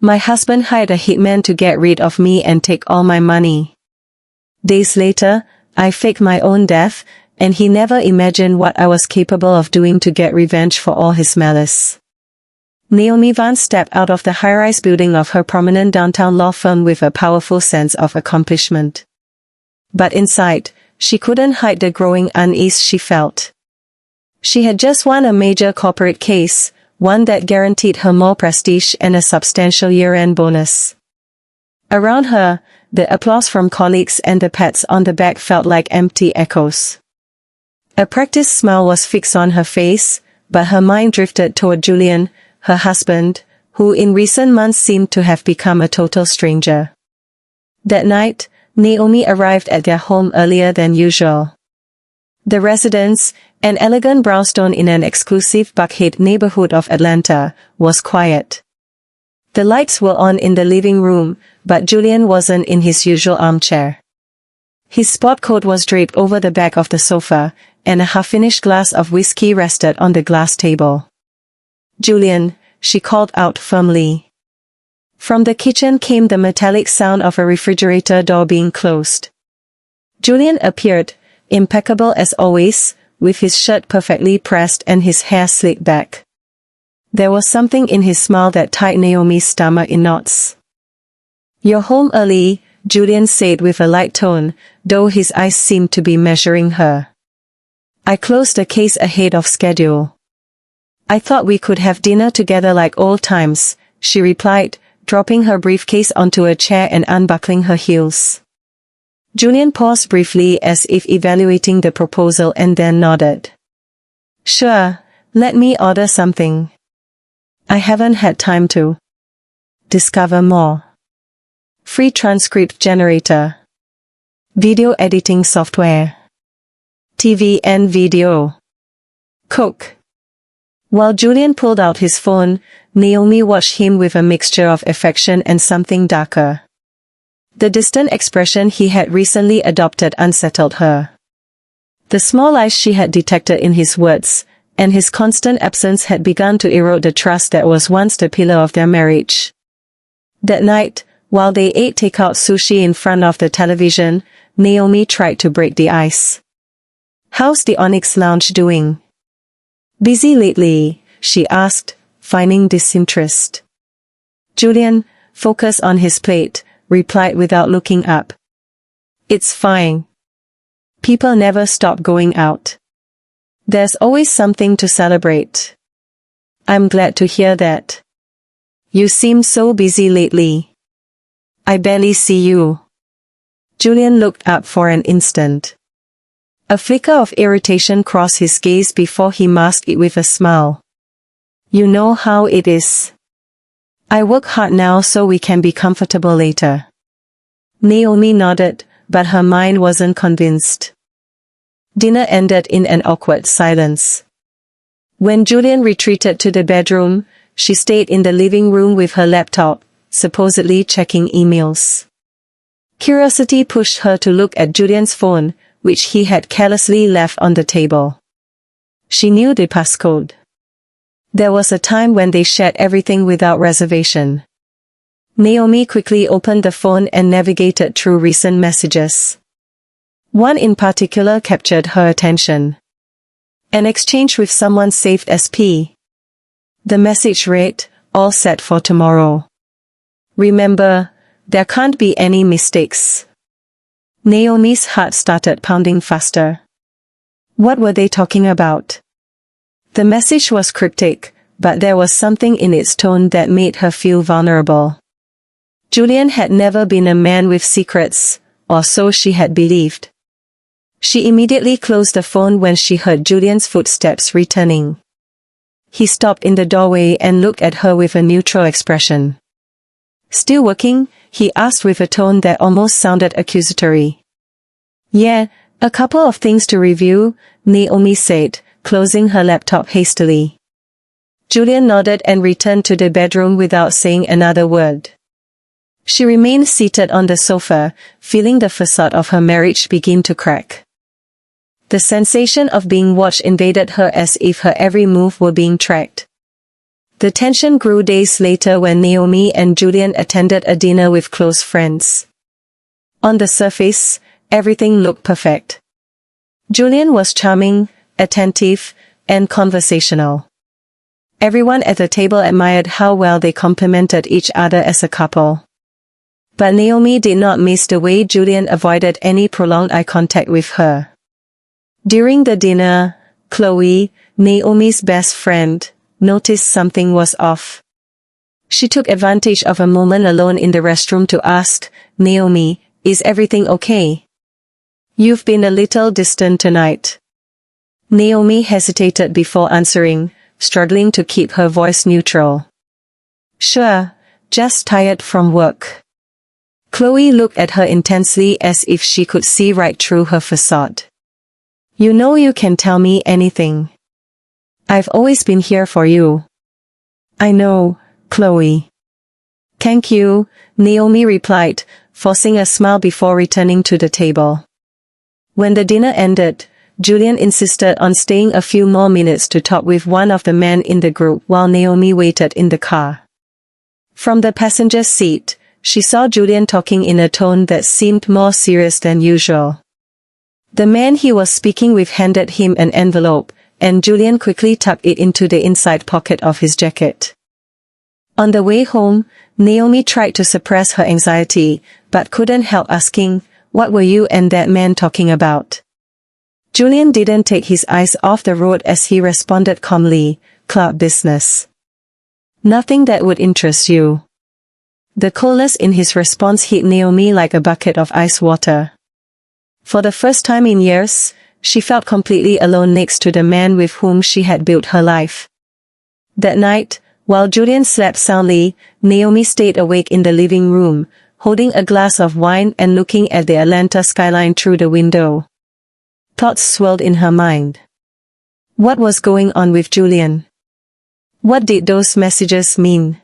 My husband hired a hitman to get rid of me and take all my money. Days later, I faked my own death, and he never imagined what I was capable of doing to get revenge for all his malice. Naomi Vance stepped out of the high-rise building of her prominent downtown law firm with a powerful sense of accomplishment. But inside, she couldn't hide the growing unease she felt. She had just won a major corporate case, one that guaranteed her more prestige and a substantial year-end bonus. Around her, the applause from colleagues and the pats on the back felt like empty echoes. A practiced smile was fixed on her face, but her mind drifted toward Julian, her husband, who in recent months seemed to have become a total stranger. That night, Naomi arrived at their home earlier than usual. The residence, an elegant brownstone in an exclusive Buckhead neighborhood of Atlanta, was quiet. The lights were on in the living room, but Julian wasn't in his usual armchair. His sport coat was draped over the back of the sofa, and a half-finished glass of whiskey rested on the glass table. "Julian," she called out firmly. From the kitchen came the metallic sound of a refrigerator door being closed. Julian appeared, impeccable as always, with his shirt perfectly pressed and his hair slicked back. There was something in his smile that tied Naomi's stomach in knots. "You're home early," Julian said with a light tone, though his eyes seemed to be measuring her. "I closed the case ahead of schedule." "I thought we could have dinner together like old times," she replied, dropping her briefcase onto a chair and unbuckling her heels. Julian paused briefly as if evaluating the proposal and then nodded. "Sure, let me order something. I haven't had time to discover more." Free transcript generator. Video editing software. TV and video. Cook. While Julian pulled out his phone, Naomi watched him with a mixture of affection and something darker. The distant expression he had recently adopted unsettled her. The small lies she had detected in his words, and his constant absence had begun to erode the trust that was once the pillar of their marriage. That night, while they ate takeout sushi in front of the television, Naomi tried to break the ice. "How's the Onyx Lounge doing?" "Busy lately?" she asked, feigning disinterest. Julian, focused on his plate, replied without looking up. "It's fine. People never stop going out. There's always something to celebrate." "I'm glad to hear that. You seem so busy lately. I barely see you." Julian looked up for an instant. A flicker of irritation crossed his gaze before he masked it with a smile. "You know how it is. I work hard now so we can be comfortable later." Naomi nodded, but her mind wasn't convinced. Dinner ended in an awkward silence. When Julian retreated to the bedroom, she stayed in the living room with her laptop, supposedly checking emails. Curiosity pushed her to look at Julian's phone, which he had carelessly left on the table. She knew the passcode. There was a time when they shared everything without reservation. Naomi quickly opened the phone and navigated through recent messages. One in particular captured her attention. An exchange with someone saved as P. The message read, "All set for tomorrow. Remember, there can't be any mistakes." Naomi's heart started pounding faster. What were they talking about? The message was cryptic, but there was something in its tone that made her feel vulnerable. Julian had never been a man with secrets, or so she had believed. She immediately closed the phone when she heard Julian's footsteps returning. He stopped in the doorway and looked at her with a neutral expression. "Still working?" he asked with a tone that almost sounded accusatory. "Yeah, a couple of things to review," Naomi said, closing her laptop hastily. Julian nodded and returned to the bedroom without saying another word. She remained seated on the sofa, feeling the facade of her marriage begin to crack. The sensation of being watched invaded her as if her every move were being tracked. The tension grew days later when Naomi and Julian attended a dinner with close friends. On the surface, everything looked perfect. Julian was charming, attentive, and conversational. Everyone at the table admired how well they complemented each other as a couple. But Naomi did not miss the way Julian avoided any prolonged eye contact with her. During the dinner, Chloe, Naomi's best friend, noticed something was off. She took advantage of a moment alone in the restroom to ask, "Naomi, is everything okay? You've been a little distant tonight." Naomi hesitated before answering, struggling to keep her voice neutral. "Sure, just tired from work." Chloe looked at her intensely as if she could see right through her facade. "You know you can tell me anything. I've always been here for you." "I know, Chloe." "Thank you," Naomi replied, forcing a smile before returning to the table. When the dinner ended, Julian insisted on staying a few more minutes to talk with one of the men in the group while Naomi waited in the car. From the passenger seat, she saw Julian talking in a tone that seemed more serious than usual. The man he was speaking with handed him an envelope, and Julian quickly tucked it into the inside pocket of his jacket. On the way home, Naomi tried to suppress her anxiety, but couldn't help asking, "What were you and that man talking about?" Julian didn't take his eyes off the road as he responded calmly, "Club business. Nothing that would interest you." The coldness in his response hit Naomi like a bucket of ice water. For the first time in years, she felt completely alone next to the man with whom she had built her life. That night, while Julian slept soundly, Naomi stayed awake in the living room, holding a glass of wine and looking at the Atlanta skyline through the window. Thoughts swirled in her mind. What was going on with Julian? What did those messages mean?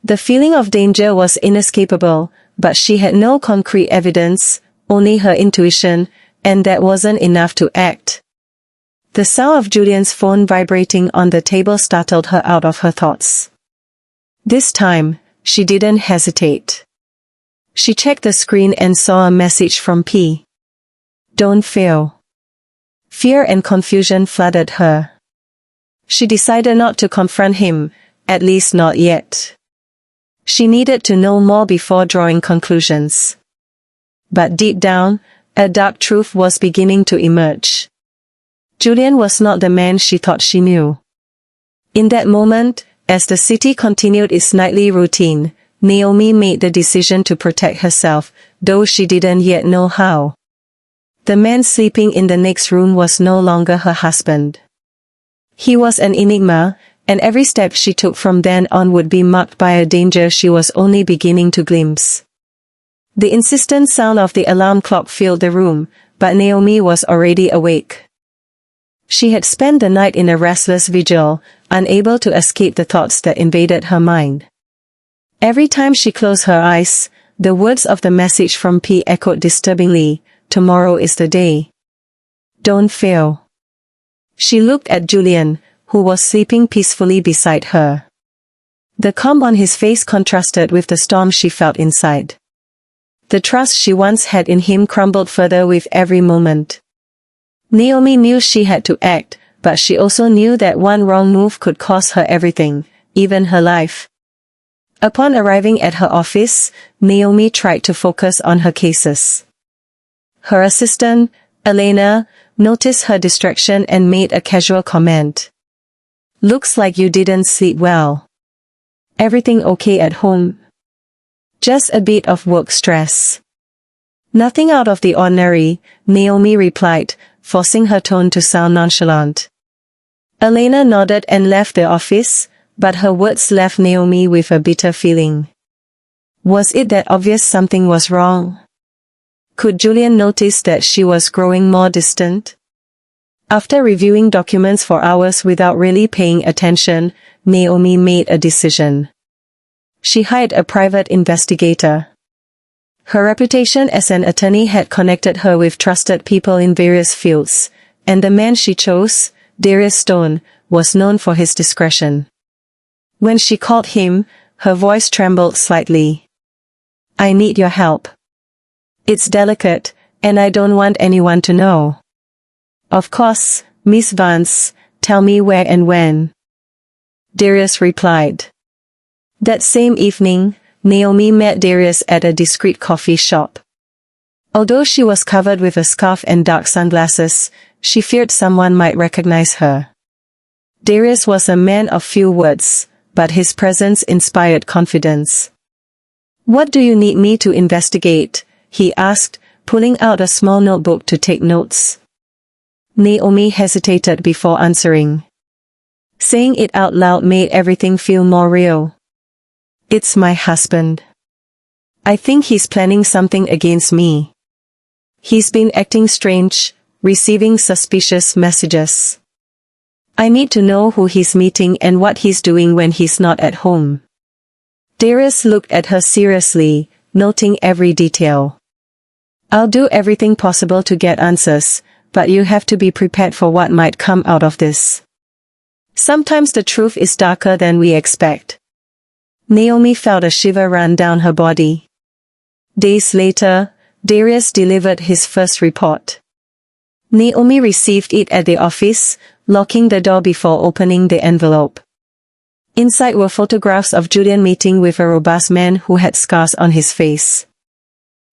The feeling of danger was inescapable, but she had no concrete evidence, only her intuition, and that wasn't enough to act. The sound of Julian's phone vibrating on the table startled her out of her thoughts. This time, she didn't hesitate. She checked the screen and saw a message from P. "Don't fail." Fear and confusion flooded her. She decided not to confront him, at least not yet. She needed to know more before drawing conclusions. But deep down, a dark truth was beginning to emerge. Julian was not the man she thought she knew. In that moment, as the city continued its nightly routine, Naomi made the decision to protect herself, though she didn't yet know how. The man sleeping in the next room was no longer her husband. He was an enigma, and every step she took from then on would be marked by a danger she was only beginning to glimpse. The insistent sound of the alarm clock filled the room, but Naomi was already awake. She had spent the night in a restless vigil, unable to escape the thoughts that invaded her mind. Every time she closed her eyes, the words of the message from P echoed disturbingly, "Tomorrow is the day. Don't fail." She looked at Julian, who was sleeping peacefully beside her. The calm on his face contrasted with the storm she felt inside. The trust she once had in him crumbled further with every moment. Naomi knew she had to act, but she also knew that one wrong move could cost her everything, even her life. Upon arriving at her office, Naomi tried to focus on her cases. Her assistant, Elena, noticed her distraction and made a casual comment. "Looks like you didn't sleep well. Everything okay at home?" "Just a bit of work stress." "Nothing out of the ordinary," Naomi replied, forcing her tone to sound nonchalant. Elena nodded and left the office, but her words left Naomi with a bitter feeling. Was it that obvious something was wrong? Could Julian notice that she was growing more distant? After reviewing documents for hours without really paying attention, Naomi made a decision. She hired a private investigator. Her reputation as an attorney had connected her with trusted people in various fields, and the man she chose, Darius Stone, was known for his discretion. When she called him, her voice trembled slightly. I need your help. It's delicate, and I don't want anyone to know. Of course, Miss Vance, tell me where and when. Darius replied. That same evening, Naomi met Darius at a discreet coffee shop. Although she was covered with a scarf and dark sunglasses, she feared someone might recognize her. Darius was a man of few words, but his presence inspired confidence. What do you need me to investigate? He asked, pulling out a small notebook to take notes. Naomi hesitated before answering. Saying it out loud made everything feel more real. It's my husband. I think he's planning something against me. He's been acting strange, receiving suspicious messages. I need to know who he's meeting and what he's doing when he's not at home. Darius looked at her seriously, noting every detail. I'll do everything possible to get answers, but you have to be prepared for what might come out of this. Sometimes the truth is darker than we expect. Naomi felt a shiver run down her body. Days later, Darius delivered his first report. Naomi received it at the office, locking the door before opening the envelope. Inside were photographs of Julian meeting with a robust man who had scars on his face.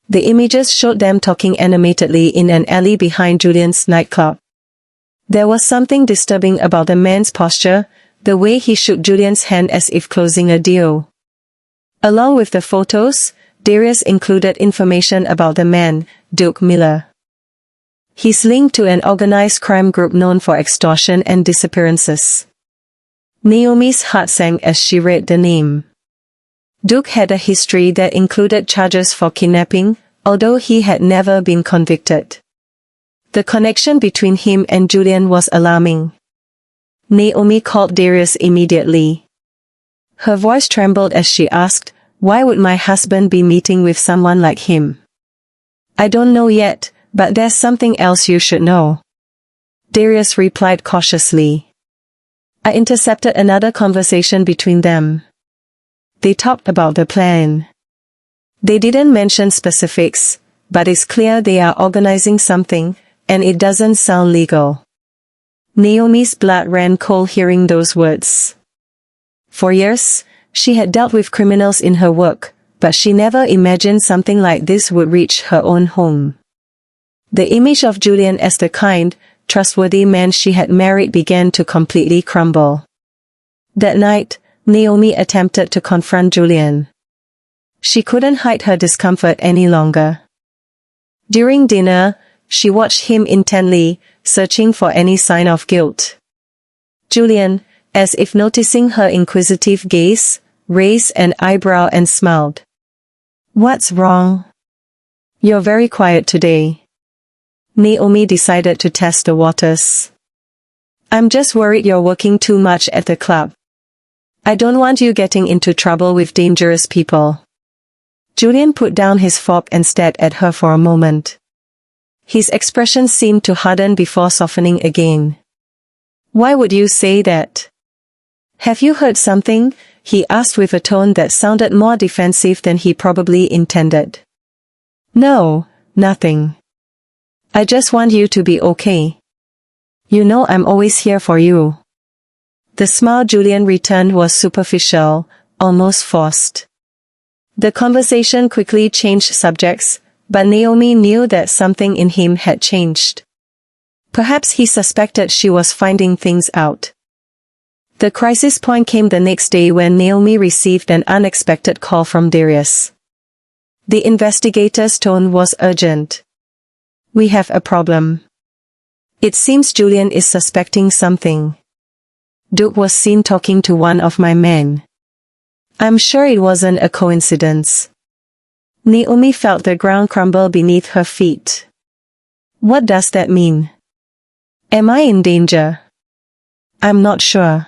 The images showed them talking animatedly in an alley behind Julian's nightclub. There was something disturbing about the man's posture, the way he shook Julian's hand as if closing a deal. Along with the photos, Darius included information about the man, Duke Miller. He's linked to an organized crime group known for extortion and disappearances. Naomi's heart sank as she read the name. Duke had a history that included charges for kidnapping, although he had never been convicted. The connection between him and Julian was alarming. Naomi called Darius immediately. Her voice trembled as she asked, why would my husband be meeting with someone like him? I don't know yet, but there's something else you should know. Darius replied cautiously. I intercepted another conversation between them. They talked about the plan. They didn't mention specifics, but it's clear they are organizing something, and it doesn't sound legal. Naomi's blood ran cold hearing those words. For years, she had dealt with criminals in her work, but she never imagined something like this would reach her own home. The image of Julian as the kind, trustworthy man she had married began to completely crumble. That night, Naomi attempted to confront Julian. She couldn't hide her discomfort any longer. During dinner, she watched him intently, searching for any sign of guilt. Julian, as if noticing her inquisitive gaze, raised an eyebrow and smiled. What's wrong? You're very quiet today. Naomi decided to test the waters. I'm just worried you're working too much at the club. I don't want you getting into trouble with dangerous people. Julian put down his fork and stared at her for a moment. His expression seemed to harden before softening again. Why would you say that? Have you heard something? He asked with a tone that sounded more defensive than he probably intended. No, nothing. I just want you to be okay. You know I'm always here for you. The smile Julian returned was superficial, almost forced. The conversation quickly changed subjects, but Naomi knew that something in him had changed. Perhaps he suspected she was finding things out. The crisis point came the next day when Naomi received an unexpected call from Darius. The investigator's tone was urgent. We have a problem. It seems Julian is suspecting something. Duke was seen talking to one of my men. I'm sure it wasn't a coincidence. Naomi felt the ground crumble beneath her feet. What does that mean? Am I in danger? I'm not sure.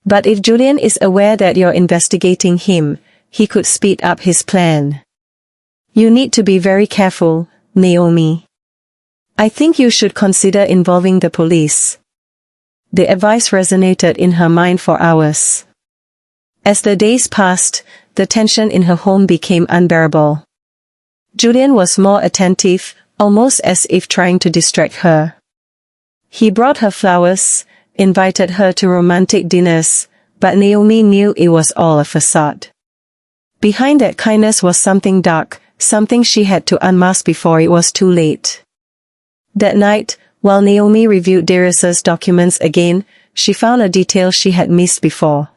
But if Julian is aware that you're investigating him, he could speed up his plan. You need to be very careful, Naomi. I think you should consider involving the police. The advice resonated in her mind for hours. As the days passed, the tension in her home became unbearable. Julian was more attentive, almost as if trying to distract her. He brought her flowers, invited her to romantic dinners, but Naomi knew it was all a facade. Behind that kindness was something dark, something she had to unmask before it was too late. That night, while Naomi reviewed Darius's documents again, she found a detail she had missed before.